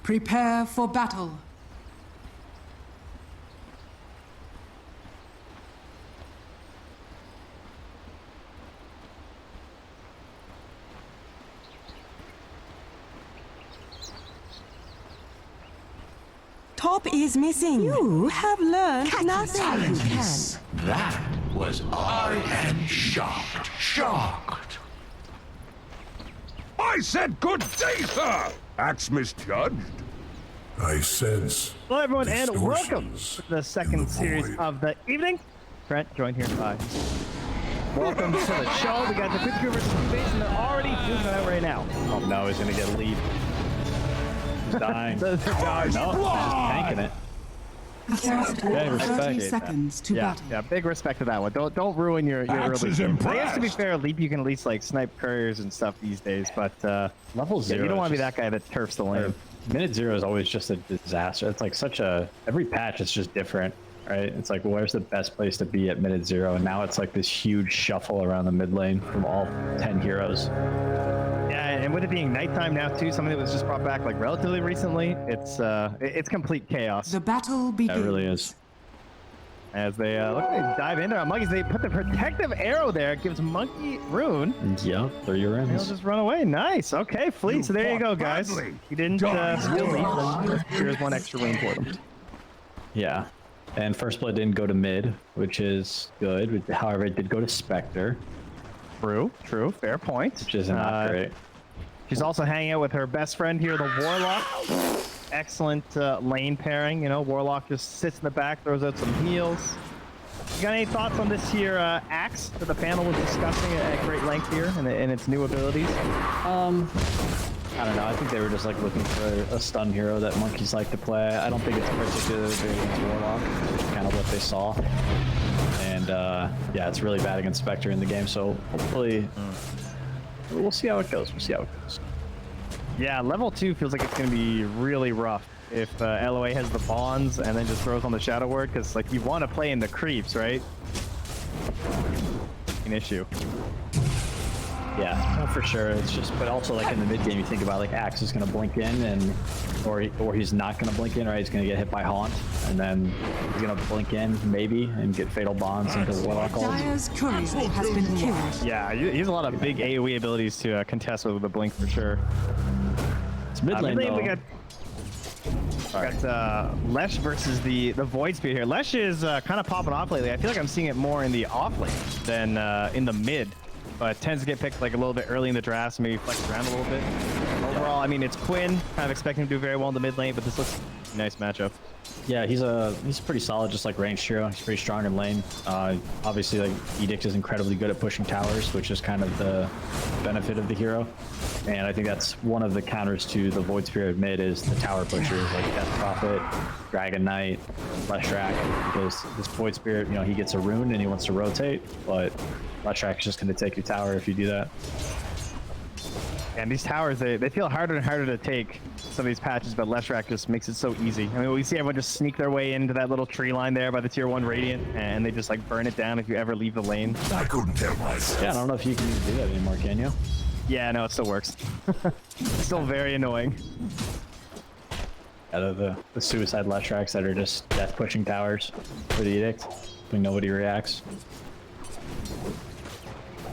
Prepare for battle. Top is missing. You have learned nothing. That was I am shocked. Shocked. I said good day, sir! Axe misjudged. I sense. Hello, everyone, and welcome distortions to the second in the series void. of the evening. Trent, joined here by. Welcome to the show. We got the Quincy versus Toobased, and they're already doing it out right now. Oh no, he's gonna get a lead. He's dying. The dog. No, he's just tanking it. Last Yeah, respect 30 that. seconds to Yeah, battle. yeah, big respect to that one. Don't ruin your Axe early is game. I guess to be impressed. fair, Leap you can at least like snipe couriers and stuff these days, but Level yeah, 0. you don't want to be just- that guy that turfs the lane. Minute 0 is always just a disaster. It's like such a every patch it's just different, right? It's like where's the best place to be at minute 0, and now it's like this huge shuffle around the mid lane from all 10 heroes. Yeah, and with it being nighttime now too, something that was just brought back like relatively recently, it's complete chaos. The battle begins. That really is. As they look, they dive into our monkeys. They put the protective arrow there. It gives Monkey rune. Yeah, they're your He'll ends. just run away. Nice. Okay, Fleet. You So there you go, fought guys. badly. He didn't Done. steal me. Here's one extra rune for them. Yeah. And first blood didn't go to mid, which is good. However, it did go to Spectre, True. True. Fair point. which is not great. She's also hanging out with her best friend here, the Warlock. Excellent lane pairing. You know, Warlock just sits in the back, throws out some heals. You got any thoughts on this here axe that the panel was discussing at great length here and its new abilities? I don't know. I think they were just like looking for a stun hero that monkeys like to play. I don't think it's particularly big against Warlock, which is kind of what they saw. And yeah, it's really bad against Spectre in the game. So hopefully, we'll see how it goes. We'll see how it goes. Yeah, level 2 feels like it's going to be really rough if LOA has the bonds and then just throws on the Shadow Word, because like you want to play in the creeps, right? An issue. Yeah, no, for sure. It's just, but also like in the mid game, you think about like Axe is gonna blink in, and or he's not gonna blink in, right? He's gonna get hit by Haunt, and then he's gonna blink in maybe and get fatal bonds into Warlock ult. Dyer's courier has been killed. Yeah, he has a lot of big AoE abilities to contest with a blink for sure. It's mid lane though. We got Lesh versus the Void Spear here. Lesh is kind of popping off lately. I feel like I'm seeing it more in the off lane than in the mid, but tends to get picked like a little bit early in the draft, so maybe flex around a little bit. Overall, I mean, it's Quinn. Kind of expecting him to do very well in the mid lane, but this looks a nice matchup. Yeah, he's pretty solid, just like ranged hero. He's pretty strong in lane. Obviously, like Edict is incredibly good at pushing towers, which is kind of the benefit of the hero. And I think that's one of the counters to the Void Spirit mid is the tower pushers like Death Prophet, Dragon Knight, Leshrac, because this Void Spirit, you know, he gets a rune and he wants to rotate, but Leshrac is just going to take your tower if you do that. And these towers, they feel harder and harder to take some of these patches, but Leshrac just makes it so easy. I mean, we see everyone just sneak their way into that little tree line there by the tier 1 Radiant, and they just like burn it down if you ever leave the lane. I couldn't tell myself. Yeah, I don't know if you can even do that anymore, can you? Yeah, no, it still works. It's still very annoying. Out of the suicide Leshracs that are just death pushing towers for the Edict, when nobody reacts.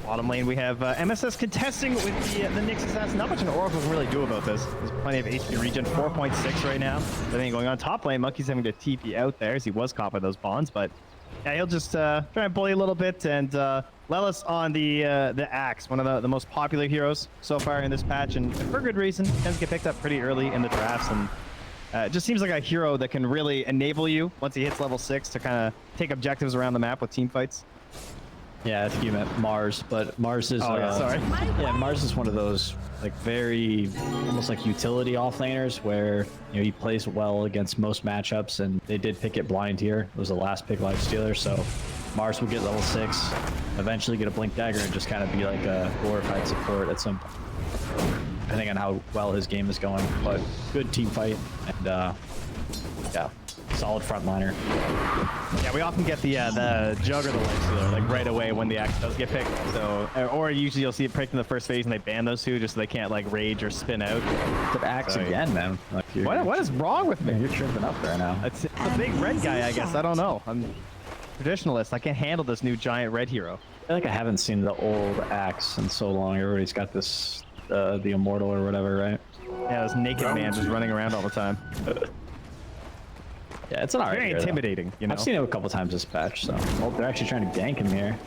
Bottom lane, we have MSS contesting with the Nyx Assassin. Not much an Oracle can really do about this. There's plenty of HP regen, 4.6 right now. Everything going on. Top lane, Monkey's having to TP out there as he was caught by those bonds, but yeah, he'll just try and bully a little bit. And Lelis on the Axe, one of the most popular heroes so far in this patch, and for good reason. Tends to get picked up pretty early in the drafts, and it just seems like a hero that can really enable you once he hits level 6 to kind of take objectives around the map with team fights. Yeah, I think you meant Mars, but Mars is sorry. Yeah, Mars is one of those like very almost like utility offlaners where you know he plays well against most matchups, and they did pick it blind here. It was the last pick lifestealer, so Mars will get level 6, eventually get a blink dagger, and just kind of be like a glorified support at some point, depending on how well his game is going. But good team fight, and yeah, solid frontliner. Yeah, we often get the jug or the life stealer like right away when the axe does get picked. So, or usually you'll see it picked in the first phase and they ban those two just so they can't like rage or spin out. The axe again, man. Like What is wrong with me? You're tripping up there now. It's the big red guy, I guess. I don't know. I'm traditionalist. I can't handle this new giant red hero. I feel like I haven't seen the old axe in so long. Everybody's got this, the immortal or whatever, right? Yeah, this naked man just running around all the time. Yeah, it's an alright. Very intimidating, you know. I've seen it a couple times this patch, so oh, they're actually trying to gank him here.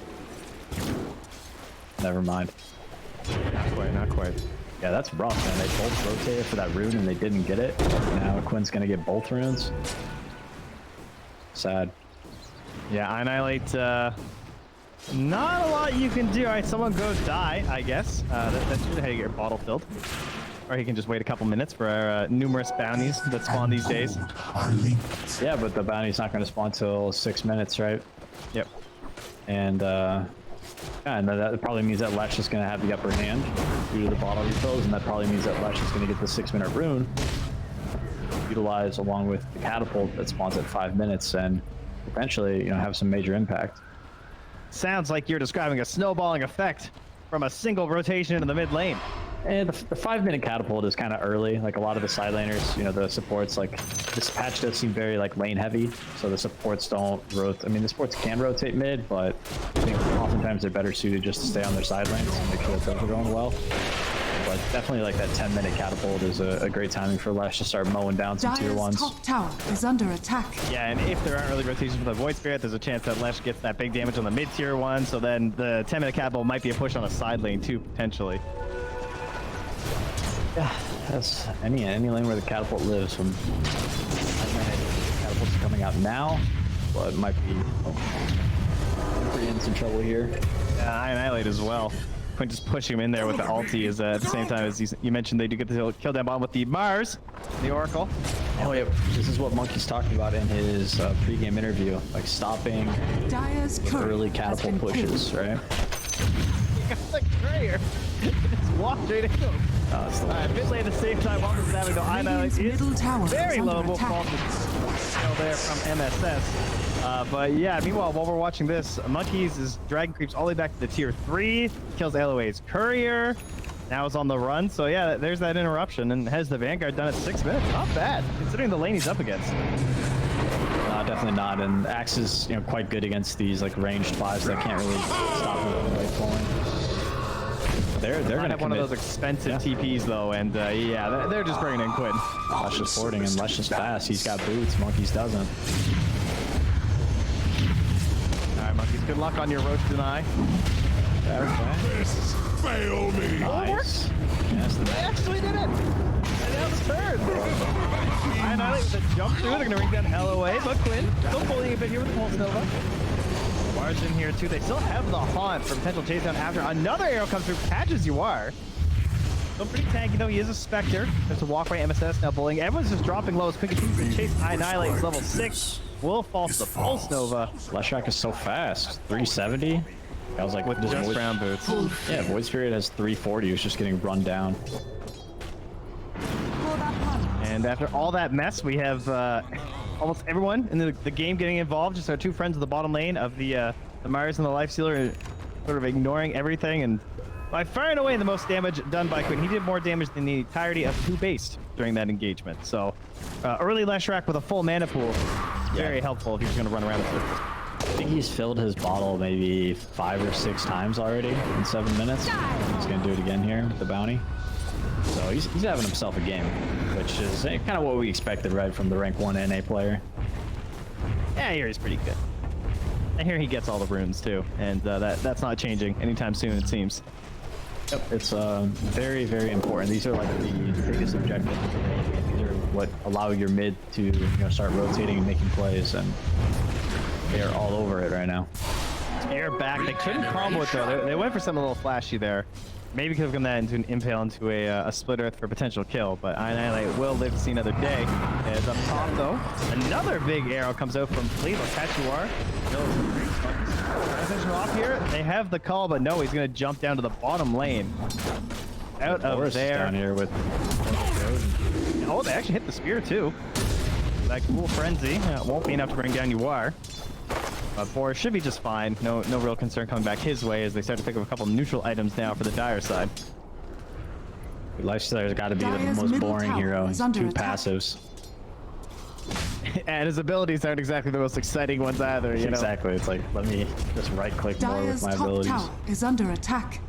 Never mind. Not quite. Yeah, that's rough, man. They both rotated for that rune and they didn't get it. Now Quinn's gonna get both runes. Sad. Yeah, Annihilate. Not a lot you can do. All right, someone goes die, I guess. That's usually how you get your bottle filled. Or he can just wait a couple minutes for our numerous bounties that spawn these days. Yeah, but the bounty's not going to spawn till 6 minutes, right? Yep. And yeah, and that probably means that Lesh is going to have the upper hand due to the bottle refills, and that probably means that Lesh is going to get the 6-minute rune utilized along with the catapult that spawns at 5 minutes, and potentially, you know, have some major impact. Sounds like you're describing a snowballing effect from a single rotation into the mid lane. And the 5-minute catapult is kind of early. Like a lot of the side laners, you know, the supports, like this patch does seem very like lane heavy, so the supports don't rotate. I mean, the supports can rotate mid, but I think oftentimes they're better suited just to stay on their side lanes and make sure that those are going well. But definitely like that 10-minute catapult is a great timing for Lesh to start mowing down some tier Dire's 1s. top tower is under attack. Yeah, and if there aren't early rotations for the Void Spirit, there's a chance that Lesh gets that big damage on the mid tier one, so then the 10-minute catapult might be a push on a side lane too, potentially. Yeah, that's any lane where the catapult lives. From catapult's coming out now, but it might be in some trouble here. Yeah, I Annihilate as well. Quinn just pushing him in there with the ulti is at the same time as you mentioned they do get the kill down bomb with the Mars, the Oracle. Oh yeah, this is what Monkey's talking about in his pre-game interview, like stopping Dire's turret early has catapult been pushes, killed. right? It's like prayer. Just walk straight into him. Mid lane at the same time, while this is happening, though, Radiant's Annihilate is middle tower very is under low. We'll attack. fall kill there from MSS. But yeah, meanwhile, while we're watching this, Monkeys is dragon creeps all the way back to the tier 3, kills LOA's courier, now is on the run. So yeah, there's that interruption, and has the Vanguard done at 6 minutes. Not bad, considering the lane he's up against. Definitely not, and Axe is, you know, quite good against these like ranged 5s that can't really stop him from like pulling. They're gonna have one of those expensive TPs though, and yeah, they're just bringing in Quinn. Lesh is porting, and Lesh is fast. He's got boots. Monkeys doesn't. All right, Monkeys, good luck on your roach deny. Okay. Fail me! Nice. Yes, They actually did it! And now the turn! I Annihilate with a jump through. They're gonna ring down LOA, but Quinn still pulling a bit here with the Pulse Nova. Mars in here too. They still have the haunt for potential chase down after another arrow comes through. Catches you are. Still pretty tanky though. He is a Spectre. There's a walk right MSS now bullying. Everyone's just dropping low as quick as he can chase. Annihilate is level 6. Will fall to the Pulse Nova. Leshrac is so fast. 370. I was like, With just brown boots. Yeah, Void Spirit has 340. He was just getting run down. And after all that mess, we have almost everyone in the game getting involved. Just our two friends at the bottom lane of the Mars and the Life Stealer sort of ignoring everything. And by far and away the most damage done by Quinn. He did more damage than the entirety of Toobased during that engagement. So early Leshrac with a full mana pool, very helpful if he's going to run around in circles. I think he's filled his bottle maybe 5 or 6 times already in 7 minutes. He's gonna do it again here with the bounty. So he's having himself a game, which is kind of what we expected, right, from the rank 1 NA player. Yeah, I hear he's pretty good. I hear he gets all the runes too, and that's not changing anytime soon, it seems. Yep, it's very, very important. These are like the biggest objectives. These are what allow your mid to start rotating and making plays, and they are all over it right now. Air back. They couldn't combo it though. They went for something a little flashy there. Maybe could have gone that into an impale into a split earth for potential kill, but Annihilate will live to see another day. Is up top though. Another big arrow comes out from Fleet. Will catch you are. Transition off here. They have the call, but no, he's gonna jump down to the bottom lane. Out of there. Down here with. Oh, they actually hit the spear too. That cool frenzy won't be enough to bring down UR. But Boris should be just fine. No real concern coming back his way as they start to pick up a couple neutral items now for the Dire side. Lifestyle's got to be the Dire's most middle boring tower hero. is He's under two attack. passives. And his abilities aren't exactly the most exciting ones either, you know? Exactly. It's like, let me just right-click more with Dire's my top abilities. tower is under attack.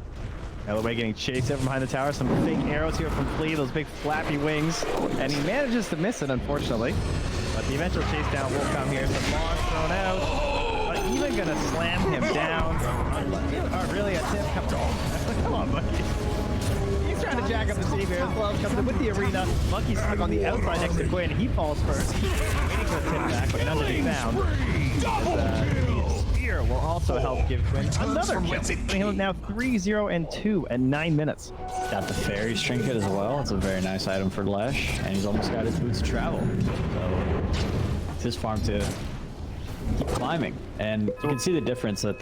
LOA getting chased out from behind the tower. Some fake arrows here from Flea, those big flappy wings. And he manages to miss it, unfortunately. But the eventual chase down will come here. Some bombs thrown out. But even gonna slam him down. Oh, really? A tip? Come on, Monkey. He's trying to jack up the team here. Glove comes in with the arena. Monkey's stuck on the outside next to Quinn. He falls first. Waiting for a tip back, but none to be found. Spear will also help give Quinn another kill. Putting him now 3-0-2 at 9 minutes. Got the Fairy's Trinket as well. It's a very nice item for Lesh. And he's almost got his boots to travel. So it's his farm to keep climbing. And you can see the difference that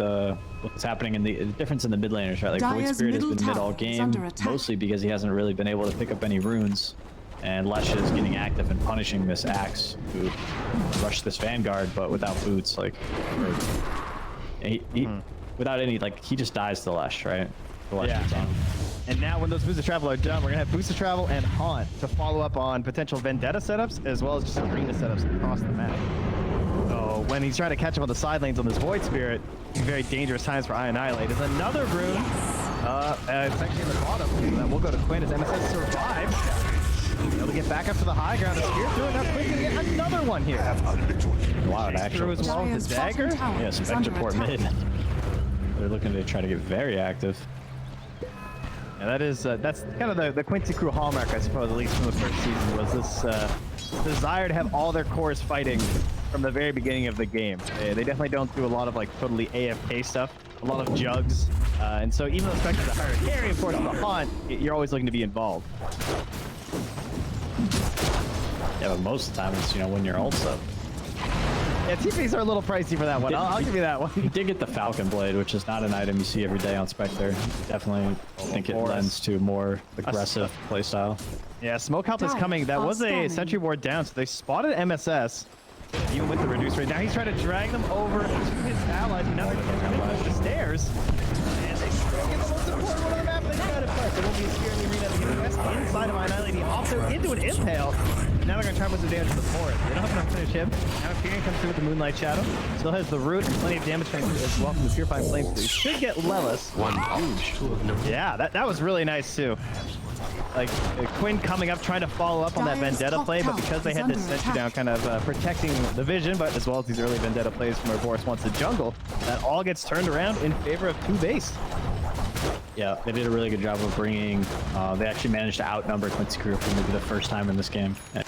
what's happening in the difference in the mid laners, right? Like Void Dire's Spirit has middle been mid all tower is game, under attack. mostly because he hasn't really been able to pick up any runes. And Lesh is getting active and punishing this Axe who rushed this Vanguard, but without boots, like he without any, like, he just dies to Lesh, right? The Lesh Yeah. is on him. And now when those Boosts of Travel are done, we're going to have Boosts of Travel and Haunt to follow up on potential Vendetta setups, as well as just arena setups across the map. So when he's trying to catch up on the side lanes on this Void Spirit, very dangerous times for Annihilate. There's another rune. It's actually in the bottom. That will go to Quinn as MSS survives. Able to get back up to the high ground. The spear through it. Now Quinn's going to get another one here. Wow, it Through actually as well with Dire's the bottom dagger. tower yeah, is Spectre under Port attack. mid. They're looking to try to get very active. Yeah, that's kind of the Quincy crew hallmark, I suppose, at least from the first season, was this desire to have all their cores fighting from the very beginning of the game. They definitely don't do a lot of like totally AFK stuff, a lot of jugs, and so even though Spectre's a higher carry, of course, in the Haunt, you're always looking to be involved. Yeah, but most of the time it's, when your ult's up. Yeah, TPs are a little pricey for that one. I'll give you that one. You did get the Falcon Blade, which is not an item you see every day on Spectre. Definitely think it lends to a more aggressive playstyle. Yeah, Smoke Health is coming. That was a Outstanding. sentry ward down, so they spotted MSS. Even with the reduced rate. Now he's trying to drag them over to his allies. Now they're getting over the stairs. And they still get the most important one on the map. They got it first. There won't be a spear in the arena. They get the best inside of Annihilate. He also into an impale. Now they're going to try to put some damage to the forest. They don't have enough to finish him. Now Imperium comes through with the Moonlight Shadow. Still has the root and plenty of damage coming through as well from the Purifying Flame. So he should get Lelis. One huge to have known. Yeah, that was really nice too. Like Quinn coming up trying to follow up on that Dire's Vendetta top play, but tower because they is had this under sentry down attack. kind of protecting the vision, but as well as these early Vendetta plays from where Boris wants the jungle, that all gets turned around in favor of Toobased. Yeah, they did a really good job of bringing. They actually managed to outnumber Quincy crew for maybe the first time in this game. And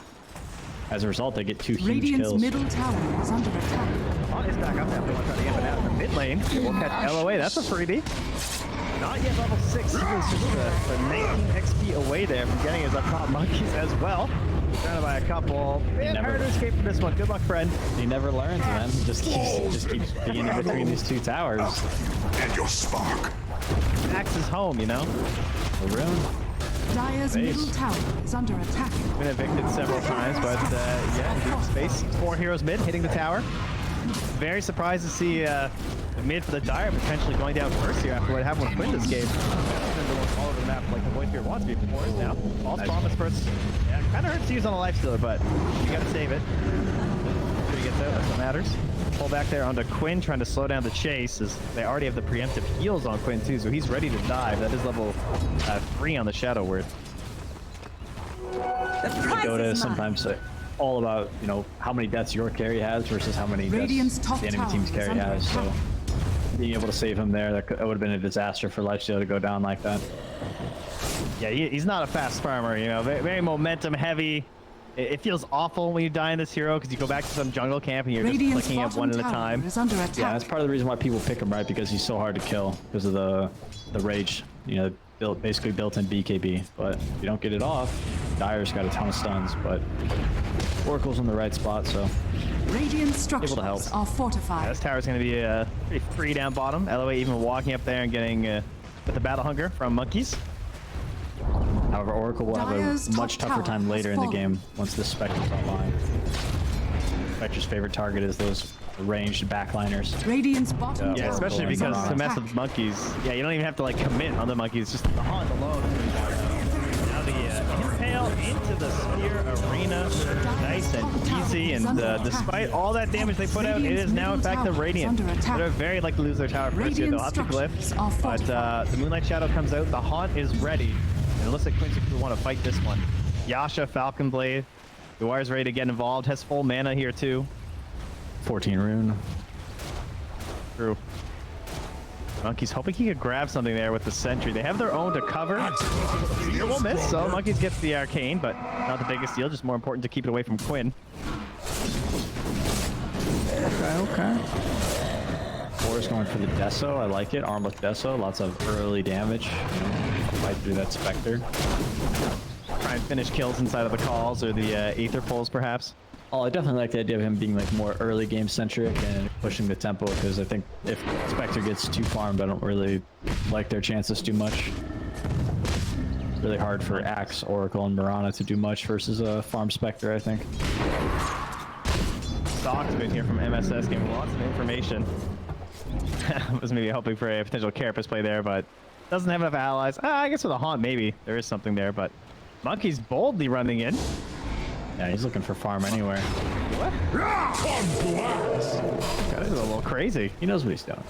as a result, they get two huge Radiant's kills. middle tower is under attack. On his back up now, they want to try to amp it out in the mid lane. We'll catch LOA, that's a freebie. Not yet level 6, he was just the 19 XP away there from getting his up top Monkeys as well. Surrounded by a couple. Man, hard to escape from this one. Good luck, friend. He never learns, man. He just keeps being in between these two towers. And your spark. Axe is home, you know? A rune. Dire's middle tower is under attack. Been evicted several times, but yeah, deep space. 4 heroes mid, hitting the tower. Very surprised to see the mid for the Dire potentially going down first here after what happened with Quinn escape. All over the map like the Void Spirit wants to be for us now. False promise first. Yeah, kind of hurts to use on a life stealer, but you gotta save it. Sure he gets out, that's what matters. Pull back there onto Quinn, trying to slow down the chase, as they already have the preemptive heals on Quinn too, so he's ready to dive. That is level 3 on the Shadow Word. Dota is sometimes all about, how many deaths your carry has versus how many Radiant's deaths top the enemy tower team's is carry under has. So attack. being able to save him there, that would have been a disaster for Lifesteal to go down like that. Yeah, he's not a fast farmer, very, very momentum heavy. It feels awful when you die in this hero because you go back to some jungle camp and you're Radiant's just clicking up one at a bottom tower time. is under attack. Yeah, that's part of the reason why people pick him, right? Because he's so hard to kill because of the rage, basically built-in BKB. But if you don't get it off, Dire's got a ton of stuns, but Oracle's in the right spot, so Radiant structures help. are fortified. This tower's going to be pretty free down bottom. LOA even walking up there and getting with the battle hunger from Monkeys. However, Oracle will have Dire's a much top tougher tower time has later in the fallen. game once this Spectre's online. Spectre's favorite target is those ranged backliners. Radiant's bottom Yeah, tower especially is because under to mess attack. with monkeys, yeah, you don't even have to like commit on the monkeys, just the haunt alone. Now the impale into the spear arena, nice and easy, and despite all that damage they put out, it is now in fact the Radiant that are very like to lose their tower first here. They'll have to glyph, but the Moonlight Shadow comes out, the haunt is ready, and it looks like Quincy will want to fight this one. Yasha, Falcon Blade, Duar's ready to get involved, has full mana here too. 14 rune. True. Monkey's hoping he could grab something there with the sentry. They have their own to cover. It will miss, so Monkeys gets the arcane, but not the biggest deal. Just more important to keep it away from Quinn. Okay. Boar's going for the Deso. I like it. Armless Deso. Lots of early damage. Fight through that Spectre. Try and finish kills inside of the calls or the Aether pulls, perhaps. Oh, I definitely like the idea of him being like more early game centric and pushing the tempo, because I think if Spectre gets too farmed, I don't really like their chances too much. Really hard for Axe, Oracle, and Mirana to do much versus a farm Spectre, I think. Stock's been here from MSS, giving lots of information. Was maybe hoping for a potential Carapace play there, but doesn't have enough allies. I guess with a Haunt, maybe there is something there, but Monkey's boldly running in. Yeah, he's looking for farm anywhere. What? That is a little crazy. He knows what he's doing.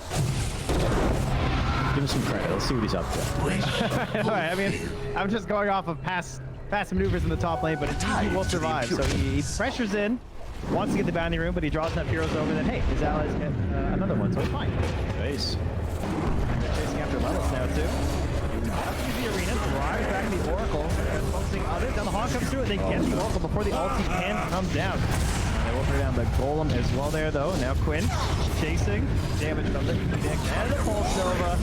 Give him some credit. Let's see what he's up to. I mean, I'm just going off of past maneuvers in the top lane, but he will survive. So he pressures in, wants to get the bounty room, but he draws enough heroes over that, hey, his allies get another one, so it's fine. Base. They're chasing after levels now, too. Up to the arena, drives back the Oracle, and focusing on it. Now the Hawk comes through, and they get the Oracle before the ulti can come down. They will throw down the Golem as well there, though. Now Quinn chasing, damage from the Nick and the Pulse Nova.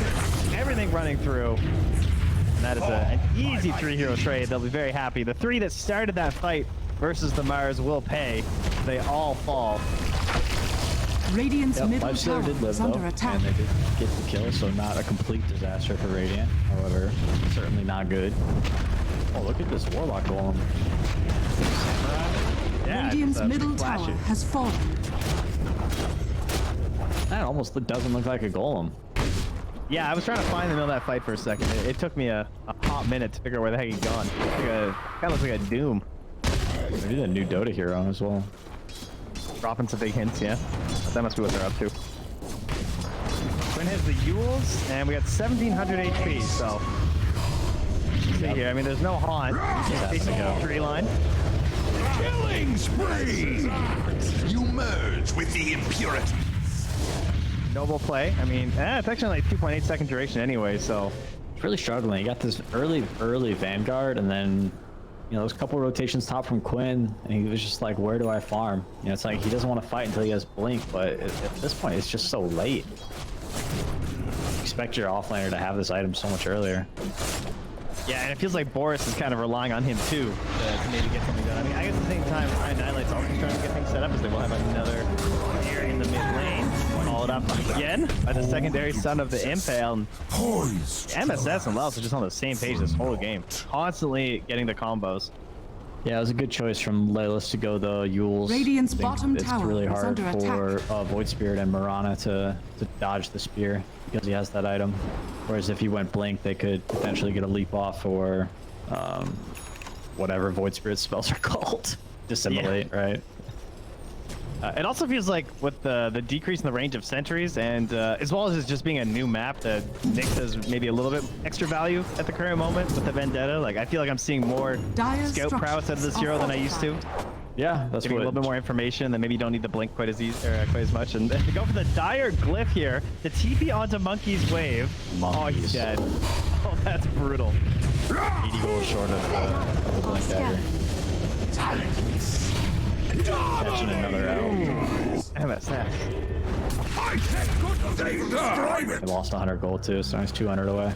Everything running through. And that is an easy 3-hero trade. They'll be very happy. The 3 that started that fight versus the Mars will pay. They all fall. Radiant's middle Lifestealer tower did live is though, under attack. and they did get the kill, so not a complete disaster for Radiant. However, certainly not good. Oh, look at this Warlock Golem. Yeah, Radiant's it's, middle flashy. tower has fallen. That almost doesn't look like a Golem. Yeah, I was trying to find the middle of that fight for a second. It took me a hot minute to figure out where the heck he'd gone. Kind of looks like a Doom. Maybe the new Dota hero as well. Dropping some big hints, yeah. But that must be what they're up to. Quinn has the Yules, and we got 1700 HP, so... See here, I mean, there's no Haunt. He's facing a tree line. Killing spree! You merge with the impurity. Noble play. I mean, it's actually like 2.8 second duration anyway, so... He's really struggling. He got this early Vanguard, and then, you know, those couple rotations top from Quinn, and he was just like, where do I farm? You know, it's like he doesn't want to fight until he has Blink, but at this point, it's just so late. Expect your offlaner to have this item so much earlier. Yeah, and it feels like Boris is kind of relying on him too to maybe get something done. I mean, I guess at the same time, Ryan Nightlight's also trying to get things set up as they will have another here in the mid lane. Followed up again by the secondary son of the Impale. And MSS and Laos are just on the same page this whole game, constantly getting the combos. Yeah, it was a good choice from Leyless to go the Yules. Radiant's I think bottom it's tower really is hard under for attack. Void Spirit and Mirana to dodge the spear because he has that item. Whereas if he went Blink, they could potentially get a leap off or whatever Void Spirit spells are called. Dissimulate, right? It also feels like with the decrease in the range of sentries, and as well as it just being a new map, that Nyx has maybe a little bit extra value at the current moment with the Vendetta. Like, I feel like I'm seeing more Dire scout prowess out of this hero than I used to. Yeah, that's Giving a little bit more information, then maybe you don't need the blink quite as easy or quite as much. And to go for the dire glyph here, the TP onto Monkey's wave. Oh, he's dead. Oh, that's brutal. 80 gold short of the Blink Dagger. Catching another L. MSS. I said good day, describe They it! lost 100 gold too, so he's 200 away.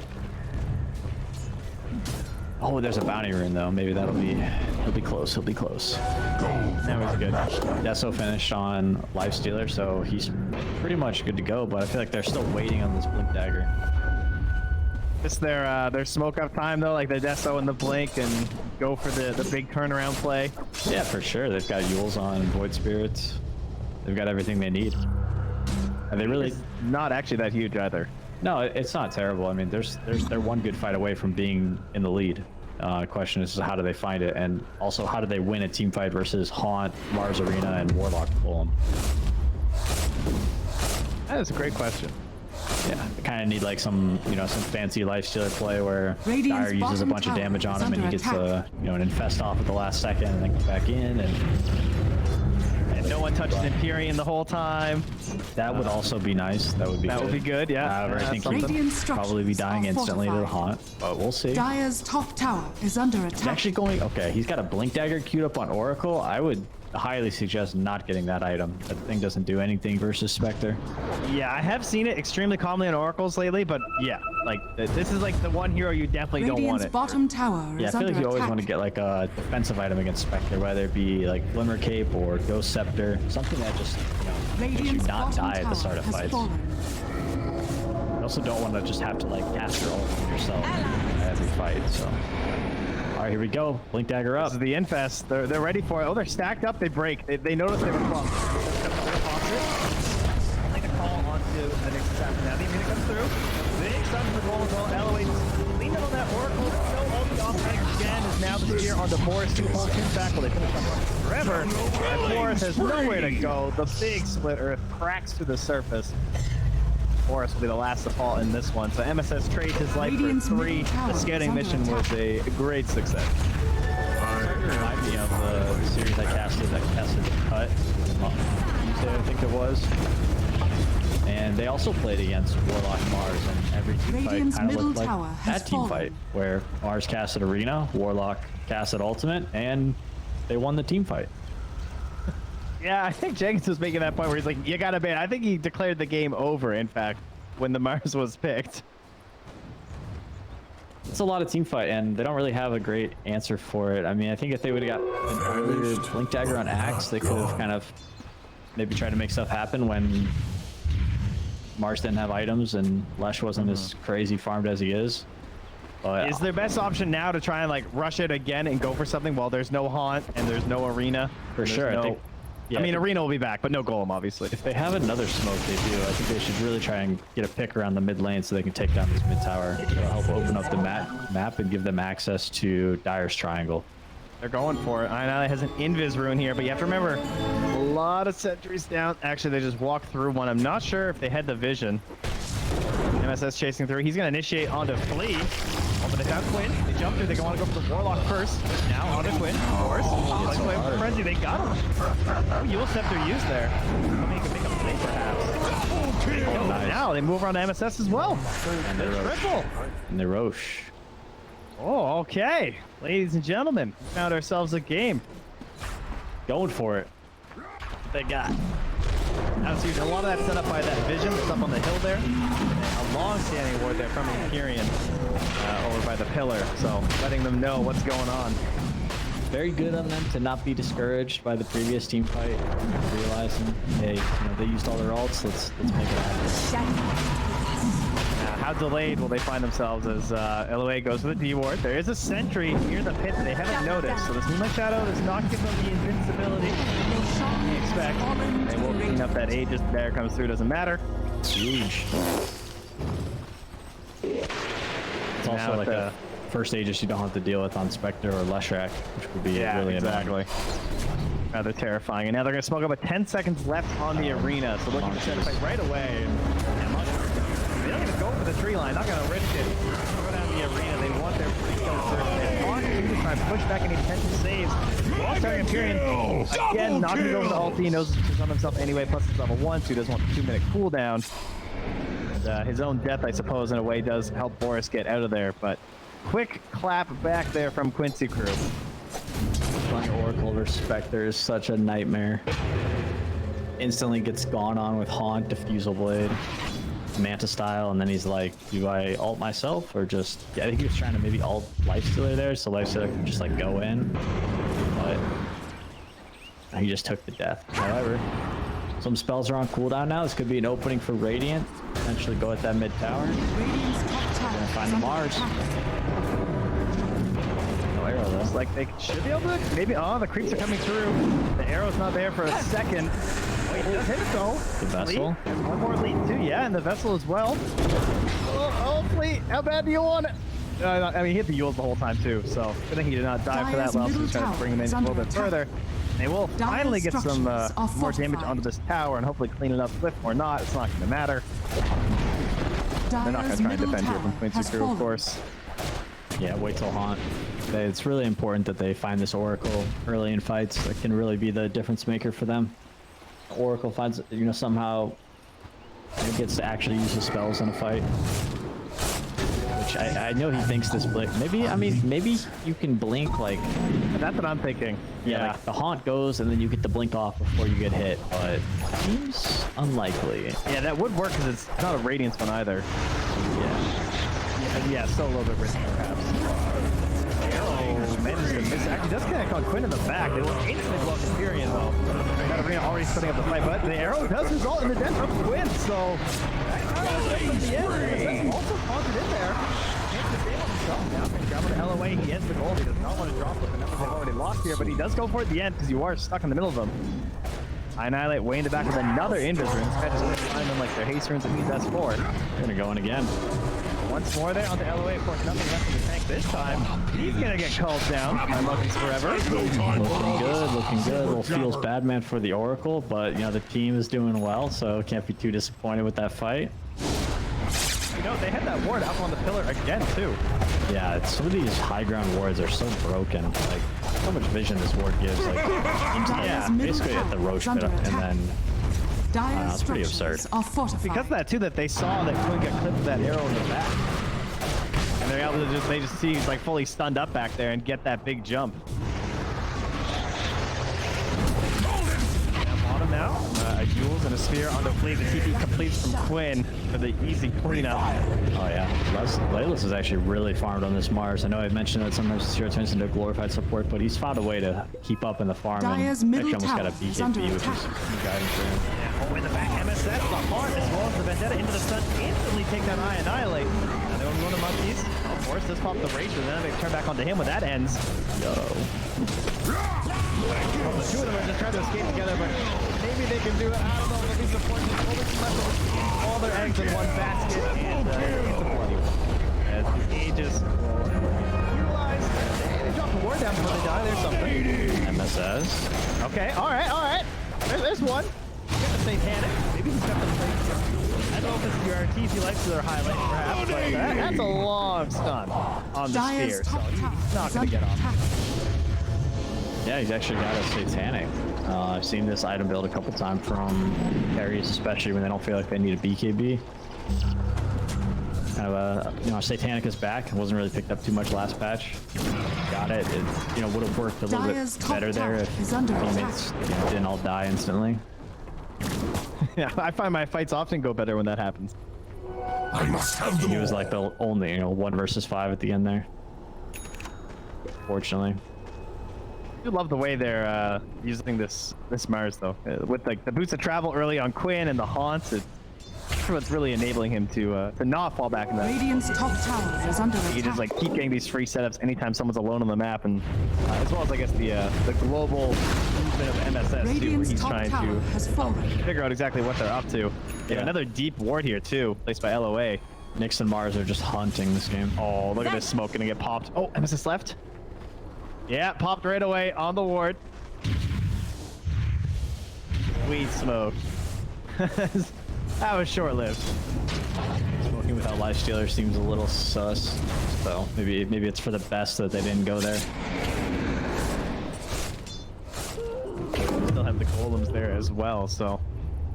Oh, there's a bounty rune though. Maybe he'll be close. He'll be close. That was good. Deso finished on Lifestealer, so he's pretty much good to go, but I feel like they're still waiting on this Blink Dagger. It's their smoke up time though, like the Deso and the blink, and go for the big turnaround play. Yeah, for sure. They've got Yules on Void Spirits. They've got everything they need. And they really... It's not actually that huge either. No, it's not terrible. I mean, they're one good fight away from being in the lead. Question is how do they find it, and also how do they win a team fight versus Haunt, Mars Arena, and Warlock Golem? That is a great question. Yeah, they kind of need like some, you know, some fancy lifestealer play where Radiant's Dire uses a bottom bunch of tower damage on is him and he under gets attack. you know, an infest off at the last second and then comes back in, and No one touches Empyrean the whole time. that would also be nice. That would be good, yeah. However, I That's think something. he'd Radiant structures probably be dying are instantly to the fortified. Haunt, but we'll see. Dire's top tower is under He's attack. actually going, okay, he's got a Blink Dagger queued up on Oracle. I would highly suggest not getting that item. That thing doesn't do anything versus Spectre. Yeah, I have seen it extremely commonly on Oracles lately, but yeah, like this is like the one hero you definitely don't want Radiant's it. bottom tower Yeah, I is feel under like you always attack. want to get like a defensive item against Spectre, whether it be like Glimmer Cape or Ghost Scepter, something that just, you know, makes you Radiant's not bottom die at the tower start of has fights. fallen. You also don't want to just have to like cast your ult on yourself every fight, so. Alright, here we go. Blink Dagger up. This is the infest. They're ready for it. Oh, they're stacked up. They break. They notice they were clumped. I'll take a call onto the next assassin. Now the Arena comes through. Big stun for the goal as well. Elevate. Lean on that Oracle. So ulti off again is now the spear on the Forest. Two whole teams back. Will they finish up forever? And Forest has nowhere to go. The big split earth cracks to the surface. Forest will be the last to fall in this one. So MSS trades his life Radiant's for 3. middle tower The is scouting under mission was a great success. Remind me of the series I casted that casted the Cut. Tuesday, I think it was. And they also played against Warlock Mars, and every team Radiant's fight kind of middle looked like tower has that team fallen. fight, where Mars casted Arena, Warlock casted Ultimate, and they won the team fight. Yeah, I think Jenkins was making that point where he's like, you gotta ban. I think he declared the game over, in fact, when the Mars was picked. It's a lot of team fight, and they don't really have a great answer for it. I mean, I think if they would have got an earlier Blink Dagger on Axe, they could have kind of maybe tried to make stuff happen when Mars didn't have items and Lesh wasn't as crazy farmed as he is. But Is their best option now to try and like rush it again and go for something while there's no Haunt and there's no Arena? For and there's sure, I no- think- yeah, I mean, I think- Arena will be back, but no Golem, obviously. if they have another smoke, they do. I think they should really try and get a pick around the mid lane so they can take down this mid tower. It'll help open up the map and give them access to Dire's Triangle. They're going for it. I know it has an Invis rune here, but you have to remember, a lot of sentries down. Actually, they just walked through one. I'm not sure if they had the vision. MSS chasing through. He's going to initiate onto Flea. Oh, but they found Quinn. They jump through. They want to go for the Warlock first. Now onto Quinn, of course. Like Quinn for Frenzy. They got him. Oh, Yule Scepter used there. Maybe he can make a play, perhaps. Oh, Nice. now they move around to MSS as well. And they Roche. Triple. And they Roche. Oh, okay. Ladies and gentlemen, we found ourselves a game. Going for it. What they got. Now, so a lot of that set up by that vision that's up on the hill there. And a long-standing ward there from Empyrean over by the pillar. So letting them know what's going on. Very good on them to not be discouraged by the previous team fight. Realizing, hey, you know, they used all their ults. Let's make it happen. How delayed will they find themselves as LOA goes for the D ward? There is a sentry near the pit that they haven't noticed. So this Moonlight Shadow does not give them the invincibility they expect. They will clean up that Aegis. The bear comes through, doesn't matter. Huge. It's also Now like the- a first Aegis you don't have to deal with on Spectre or Leshrac, which would be really annoying. Rather terrifying. And now they're going to smoke up with 10 seconds left on the arena. So looking to set a fight right away. And they don't even go for the tree line. Not going to risk it. Go down the arena. They want their free kill first. They want to try and push back any potential saves. While starting Empyrean, again, not going to go for the ulti. He knows he's on himself anyway. Plus it's level 1, so he doesn't want the 2-minute cooldown. And, his own death, I suppose, in a way, does help Boris get out of there. But quick clap back there from Quincy crew. Playing Oracle versus Spectre is such a nightmare. Instantly gets gone on with Haunt, Diffusal Blade, Manta style, and then he's like, do I ult myself or just... Yeah, I think he was trying to maybe ult Lifestealer there, so Lifestealer can just like go in. But he just took the death. However, some spells are on cooldown now. This could be an opening for Radiant. Potentially go at that mid tower. Radiant's top tower Gonna find is the under Mars. attack. No arrow though. Looks like they should be able to. Maybe. Oh, the creeps are coming through. The arrow's not there for a second. he does hit it though. The vessel. One more lead too, yeah, and the vessel as well. Oh, Fleet, how bad do you want it? I mean, he hit the Yules the whole time too, so I think he did not die for that. Dire's Well, middle he's trying to bring him in tower is a little under bit attack. further. They will finally get some structures are more damage fortified. onto this tower and hopefully clean it up swift or not. It's not going to matter. They're not going to try and defend here from Quincy Crew, of course. Yeah, wait till Haunt. It's really important that they find this Oracle early in fights. It can really be the difference maker for them. Oracle finds, somehow it gets to actually use his spells in a fight. Which I know he thinks this blink. Maybe you can blink like. That's what I'm thinking. Yeah, like the Haunt goes and then you get the blink off before you get hit, but seems unlikely. Yeah, that would work because it's not a Radiance one either. Yeah, still a little bit risky perhaps. Oh, manages to miss. Actually, does connect on Quinn in the back. They will instantly block Imperium though. Got Arena already setting up the fight, but the arrow does result in the death of Quinn, so the end. Also conquered in there. Can't disable himself now. Can grab the LOA. He ends the goal. He does not want to drop with the numbers they've already lost here, but he does go for it at the end because you are stuck in the middle of them. I Annihilate way in the back with another Invis rune. This guy just find them like their haste runes and he does for it. They're gonna go in again. Once more there on the LOA. Of course, nothing left in the tank this time. He's gonna get called down by Monkeys Forever. Looking good. Little feels bad, man, for the Oracle, but the team is doing well, so can't be too disappointed with that fight. They had that ward up on the pillar again too. Yeah, some of these high ground wards are so broken. Like, so much vision this ward gives. Like, basically at the Roche pit, and then Dire's it's pretty structures absurd. are fortified. Because of that too, that they saw that Quinn got clipped with that arrow in the back, and they're able to they just see he's like fully stunned up back there and get that big jump. Bottom now, a Yules and a Sphere on the fleet. The TP completes from Quinn for the easy cleanup. Oh yeah, Laylas is actually really farmed on this Mars. I know I mentioned that sometimes Zero turns into glorified support, but he's found a way to keep up in the farm. Dire's And middle actually almost got a tower is under BKB, which attack. is guiding for him. Oh, in the back, MSS, the heart as well as the Vendetta into the stun, instantly take that Eye Annihilate. Now they want to go to Monkeys. Of course, this popped the Rage, and then they turn back onto him when that ends. Well, the two of them are just trying to escape together, but maybe they can do it. I don't know. It'll be supporting all their eggs in one basket, and it's a bloody one. As the Aegis will utilize. They drop the ward down before they die. There's something. MSS. Okay, alright. There's one. You got the Satanic. Maybe he's got the plate. I don't know if this is your TC likes their highlight, perhaps, but that's a long stun on the Dire's Sphere, so top tower he's not is going to under get off. attack. Yeah, he's actually got a Satanic. I've seen this item build a couple times from carries, especially when they don't feel like they need a BKB. Kind of a, Satanic is back. It wasn't really picked up too much last patch. Got it. It would have worked a little Dire's bit top better there tower if is under teammates didn't all die instantly. Yeah, I find my fights often go better when that happens. I must have them He was all. like the only, 1 versus 5 at the end there. Fortunately. I do love the way they're using this Mars though, with like the boots of travel early on Quinn and the haunts. It's what's really enabling him to not fall back in that. Radiant's top tower is under You attack. just like keep getting these free setups anytime someone's alone on the map, and as well as I guess the global movement of MSS too, where Radiant's he's top trying tower to has fallen. figure out exactly what they're up to. Yeah, another deep ward here too, placed by LOA. Nyx and Mars are just hunting this game. Oh, look at this smoke gonna get popped. Oh, MSS left. Yeah, popped right away on the ward. Sweet smoke. That was short-lived. Smoking without Lifestealer seems a little sus, so maybe it's for the best that they didn't go there. Still have the golems there as well, so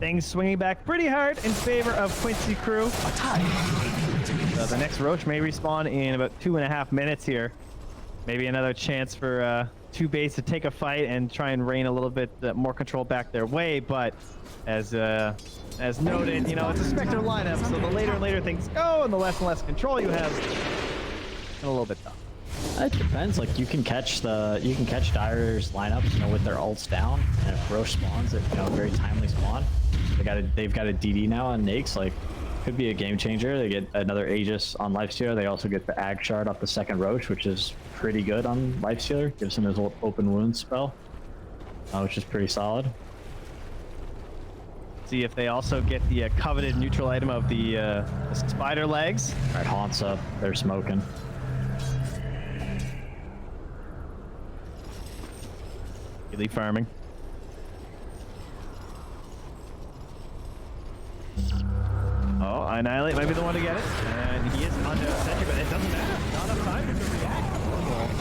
things swinging back pretty hard in favor of Quincy Crew. The next Roche may respawn in about 2.5 minutes here. Maybe another chance for Toobased to take a fight and try and rein a little bit more control back their way, but as noted, it's a Spectre lineup, so the later and later things go, and the less and less control you have, it's a little bit tough. It depends. Like you can catch Dire's lineups, with their ults down, and if Roche spawns, it very timely spawn. They've got a DD now on Nyx. Like, could be a game changer. They get another Aegis on Lifestealer. They also get the Ag Shard off the second Roche, which is pretty good on Lifestealer. Gives him his open wound spell, which is pretty solid. See if they also get the coveted neutral item of the spider legs. All right, Haunts up. They're smoking. Really farming. Oh, Annihilate might be the one to get it. And he is under sentry, but it doesn't matter. Not enough time to react.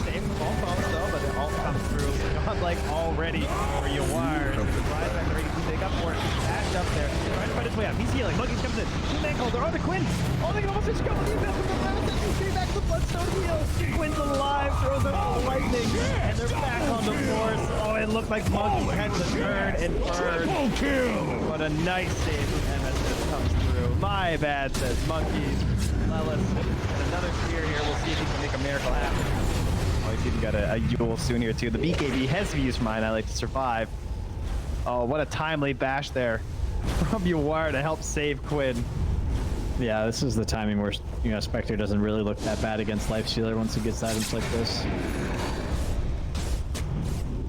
Same all problems though, but it all comes through. Not like already where you are. Surprise back ready to take up for it. Dashed up there. Trying to find his way out. He's healing. Monkeys comes in. Two-man holder on the Quinn. Oh, they can almost just go. He's back from the mountain. He's back to the Bloodstone heal. Quinn's alive. Throws out all the lightning. And they're back on the force. Oh, it looked like Monkey had to turn and burn. What a nice save from MSS comes through. My bad, says Monkeys. Lelis. And another spear here. We'll see if he can make a miracle happen. Oh, he's even got a Yule soon here, too. The BKB has to be used from Annihilate to survive. Oh, what a timely bash there from Uwar to help save Quinn. Yeah, this is the timing where, you know, Spectre doesn't really look that bad against Lifestealer once he gets items like this.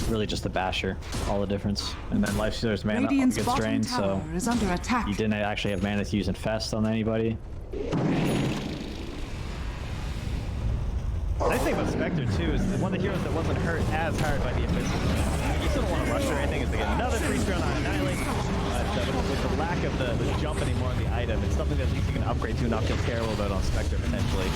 Really just the basher, all the difference. And then Lifestealer's mana Radiant's gets bottom drained, tower so is under attack. he didn't actually have mana to use Infest on anybody. The nice thing about Spectre, too, is one of the heroes that wasn't hurt as hard by the Abyss. You still don't want to rush or anything, is they get another free throw on Annihilate. But with the lack of the jump anymore on the item, it's something that at least you can upgrade to and not feel terrible about on Spectre, potentially.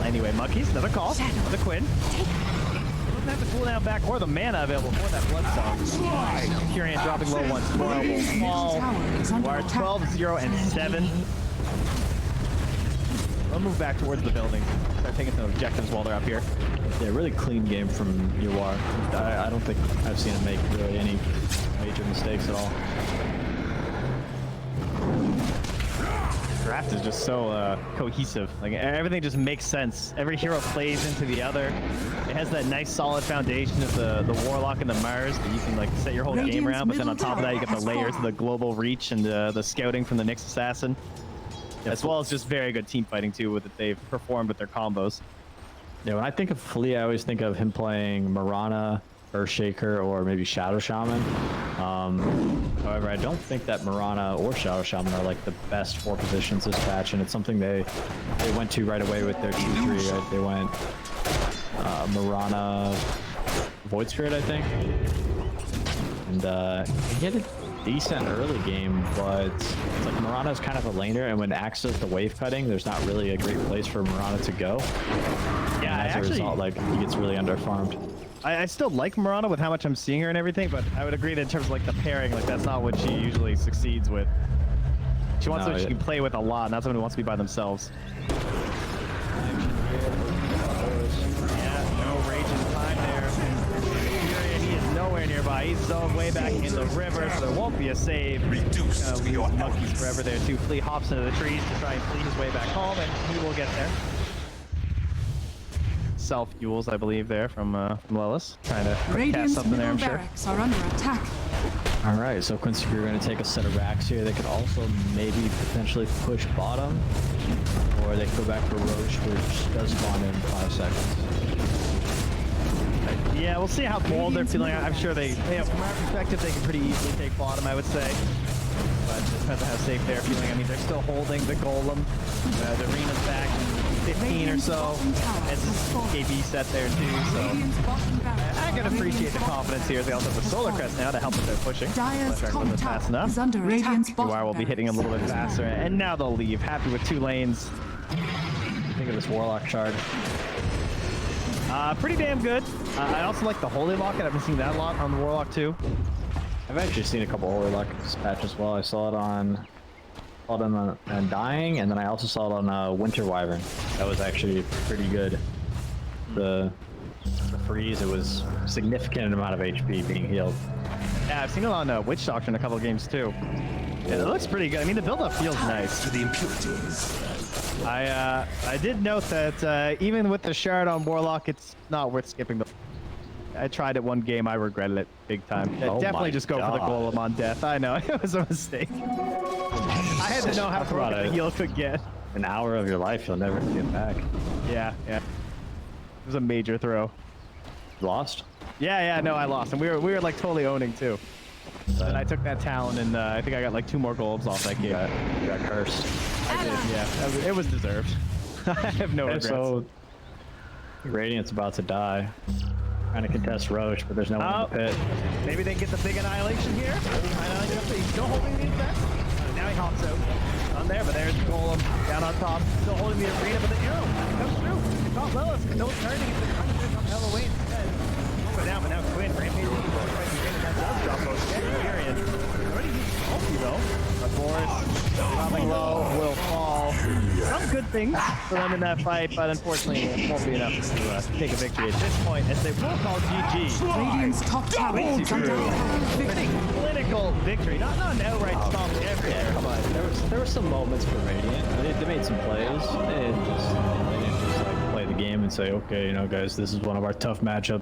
Anyway, Monkeys, another call. Another Quinn. Doesn't have the cooldown back or the mana available for that Bloodstone. Curian dropping low once more. Will fall. We're 12, 0, and 7. We'll move back towards the building. Start taking some objectives while they're up here. Yeah, really clean game from Uwar. I don't think I've seen him make really any major mistakes at all. Draft is just so cohesive. Like everything just makes sense. Every hero plays into the other. It has that nice solid foundation of the Warlock and the Mars that you can like set your whole game around. But then on top of that, you get the layers of the global reach and the scouting from the Nyx Assassin, as well as just very good team fighting too, with that they've performed with their combos. Yeah, when I think of Flea, I always think of him playing Mirana, Earthshaker, or maybe Shadow Shaman. However, I don't think that Mirana or Shadow Shaman are like the best 4 positions this patch, and it's something they went to right away with their 2-3. Right? They went Mirana, Void Spirit, I think, and he had a decent early game, but it's like Mirana's kind of a laner, and when Axe does the wave cutting, there's not really a great place for Mirana to go. Yeah, and as a result, like he gets really underfarmed. I still like Mirana with how much I'm seeing her and everything, but I would agree that in terms of like the pairing, like that's not what she usually succeeds with. She wants someone she can play with a lot, not someone who wants to be by themselves. Yeah, no rage in time there. Furion, he is nowhere nearby. He's zoned way back in the river, so there won't be a save. Leave Monkeys forever there too. Flea hops into the trees to try and flee his way back home, and he will get there. Self-fuels, I believe, there from Lelis. Trying to cast something there, I'm sure. Barracks are under attack. All right, so Quincy, you're going to take a set of racks here. They could also maybe potentially push bottom, or they could go back for Roche, which does spawn in 5 seconds. Yeah, we'll see how bold they're feeling. I'm sure they, from our perspective, they can pretty easily take bottom, I would say. But it depends on how safe they're feeling. I mean, they're still holding the Golem. The arena's back in 15 or so. It's a KB set there, too, so I can appreciate the confidence here. They also have the Solar Crest now to help with their pushing. Dire's top fast tower enough. is under attack. Uwar will be hitting a little bit faster, and now they'll leave. Happy with 2 lanes. Think of this Warlock shard. Pretty damn good. I also like the Holy Locket. I've been seeing that a lot on the Warlock, too. I've actually seen a couple Holy Locket patch as well. I saw it on Undying, and then I also saw it on Winter Wyvern. That was actually pretty good. The freeze, it was a significant amount of HP being healed. Yeah, I've seen it on Witch Doctrine a couple of games too. Yeah, it looks pretty good. I mean, the build-up feels nice. To the impurities. I did note that even with the shard on Warlock, it's not worth skipping. I tried it one game. I regretted it big time. Oh Definitely just go for the Golem on death. I know, it was a mistake. I had to know how broken the heal could get. An hour of your life you'll never get back. Yeah. It was a major throw. Lost? Yeah, no, I lost. And we were like totally owning too. And I took that Talon, and I think I got like 2 more golds off that game. You got cursed. I did, yeah. It was deserved. I have no regrets. So, Radiant's about to die. Trying to contest Roche, but there's no one in the pit. Maybe they get the big annihilation here. He's still holding the effect. Now he hops out. On there, but there's the Golem down on top. Still holding the arena, but the arrow comes through. It's not Lilith. No turning. It's the Conjurer on Halloween instead. But now Quinn rampaging. That does drop those experience. Already used ulti though. But Boris dropping low will fall. Some good things for them in that fight, but unfortunately it won't be enough to take a victory at this point, as they will call GG. Radiant's top tower is under attack. Victory. Clinical victory, not an outright stomp everywhere. Come on, there were some moments for Radiant. They made some plays. They didn't just like play the game and say, okay, you know, guys, this is one of our tough matchups.